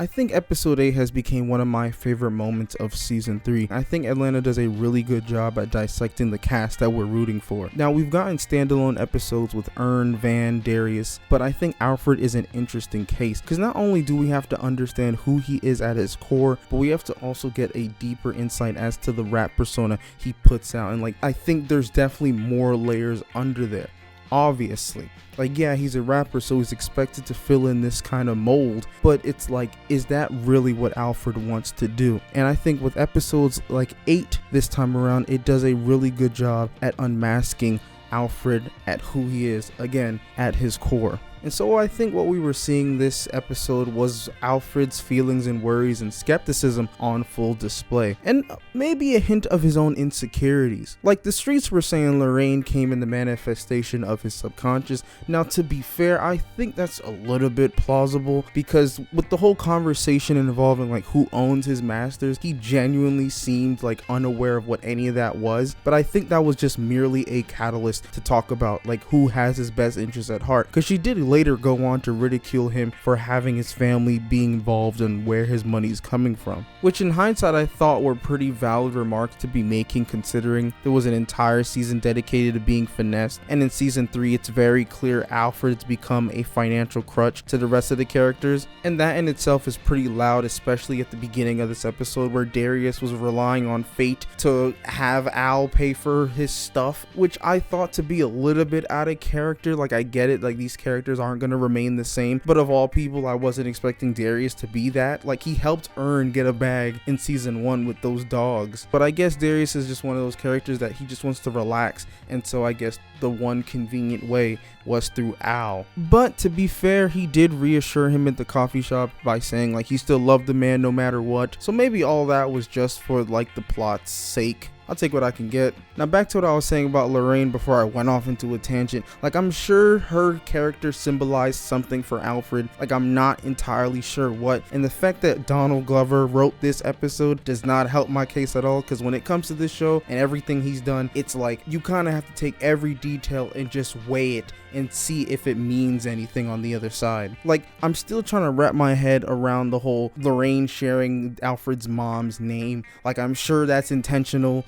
I think episode 8 has become one of my favorite moments of season 3. I think Atlanta does a really good job at dissecting the cast that we're rooting for. Now, we've gotten standalone episodes with Ern, Van, Darius, but I think Alfred is an interesting case because not only do we have to understand who he is at his core, but we have to also get a deeper insight as to the rap persona he puts out. And I think there's definitely more layers under there. Obviously, yeah, he's a rapper, so he's expected to fill in this kind of mold, but it's is that really what Alfred wants to do? And I think with episodes 8 this time around, it does a really good job at unmasking Alfred at who he is, again, at his core. And so I think what we were seeing this episode was Alfred's feelings and worries and skepticism on full display, and maybe a hint of his own insecurities. The streets were saying Lorraine came in the manifestation of his subconscious. Now, to be fair, I think that's a little bit plausible, because with the whole conversation involving who owns his masters, he genuinely seemed unaware of what any of that was. But I think that was just merely a catalyst to talk about who has his best interests at heart, because she did later go on to ridicule him for having his family being involved and where his money is coming from, which in hindsight I thought were pretty valid remarks to be making, considering there was an entire season dedicated to being finessed, and in season 3 it's very clear Alfred's become a financial crutch to the rest of the characters, and that in itself is pretty loud, especially at the beginning of this episode where Darius was relying on fate to have Al pay for his stuff, which I thought to be a little bit out of character. I get it, these characters aren't going to remain the same, but of all people, I wasn't expecting Darius to be that. He helped Ern get a bag in season 1 with those dogs, but I guess Darius is just one of those characters that he just wants to relax, and so I guess the one convenient way was through Al. But to be fair, he did reassure him at the coffee shop by saying he still loved the man no matter what, so maybe all that was just for the plot's sake. I'll take what I can get. Now back to what I was saying about Lorraine before I went off into a tangent. I'm sure her character symbolized something for Alfred. I'm not entirely sure what. And the fact that Donald Glover wrote this episode does not help my case at all, because when it comes to this show and everything he's done, it's you kind of have to take every detail and just weigh it and see if it means anything on the other side. I'm still trying to wrap my head around the whole Lorraine sharing Alfred's mom's name. I'm sure that's intentional.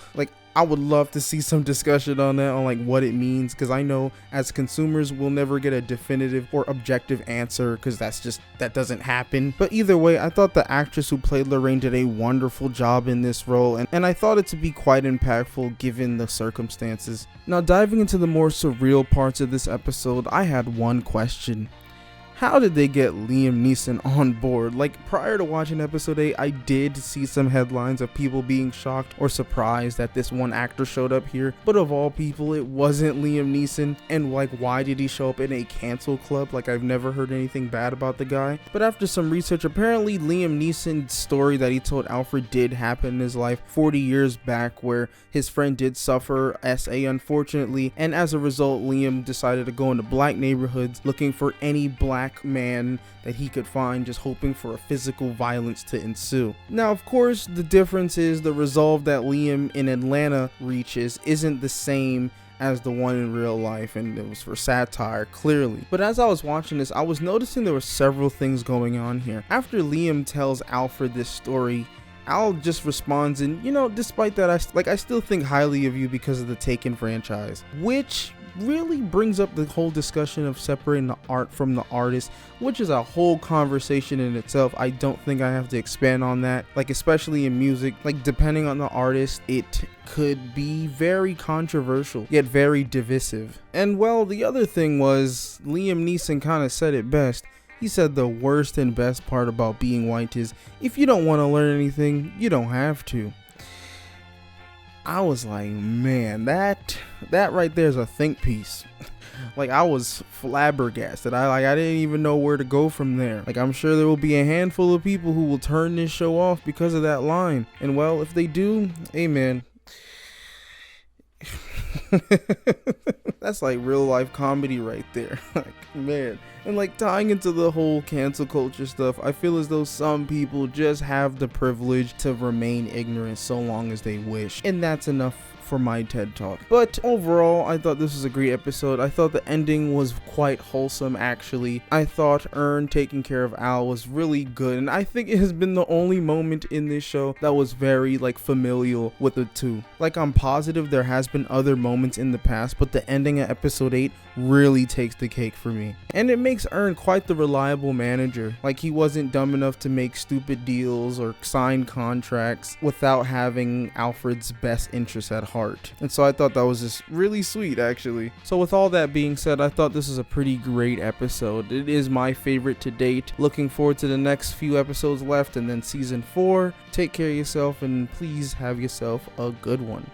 I would love to see some discussion on that, on what it means, because I know as consumers we'll never get a definitive or objective answer, because that doesn't happen. But either way, I thought the actress who played Lorraine did a wonderful job in this role, and I thought it to be quite impactful given the circumstances. Now, diving into the more surreal parts of this episode, I had one question. How did they get Liam Neeson on board? Prior to watching episode 8, I did see some headlines of people being shocked or surprised that this one actor showed up here, but of all people, it wasn't Liam Neeson. And why did he show up in a cancel club? I've never heard anything bad about the guy. But after some research, apparently Liam Neeson's story that he told Alfred did happen in his life 40 years back, where his friend did suffer SA unfortunately, and as a result Liam decided to go into black neighborhoods looking for any black man that he could find, just hoping for a physical violence to ensue. Now, of course, the difference is the resolve that Liam in Atlanta reaches isn't the same as the one in real life, and it was for satire, clearly. But as I was watching this, I was noticing there were several things going on here. After Liam tells Alfred this story, Al just responds, and despite that, I still think highly of you because of the Taken franchise, which really brings up the whole discussion of separating the art from the artist, which is a whole conversation in itself. I don't think I have to expand on that, especially in music. Depending on the artist, it could be very controversial, yet very divisive. And well, the other thing was, Liam Neeson kind of said it best. He said the worst and best part about being white is, if you don't want to learn anything, you don't have to. I was man, that right there is a think piece. I was flabbergasted. I didn't even know where to go from there. I'm sure there will be a handful of people who will turn this show off because of that line. And well, if they do, amen. That's real life comedy right there. Man. And tying into the whole cancel culture stuff, I feel as though some people just have the privilege to remain ignorant so long as they wish, and that's enough for my TED Talk. But overall, I thought this was a great episode. I thought the ending was quite wholesome, actually. I thought Ern taking care of Al was really good, and I think it has been the only moment in this show that was very familial with the two. I'm positive there has been other moments in the past, but the ending of episode 8 really takes the cake for me. And it makes Ern quite the reliable manager. He wasn't dumb enough to make stupid deals or sign contracts without having Alfred's best interests at heart. And so I thought that was just really sweet, actually. So with all that being said, I thought this was a pretty great episode. It is my favorite to date. Looking forward to the next few episodes left and then season 4. Take care of yourself and please have yourself a good one.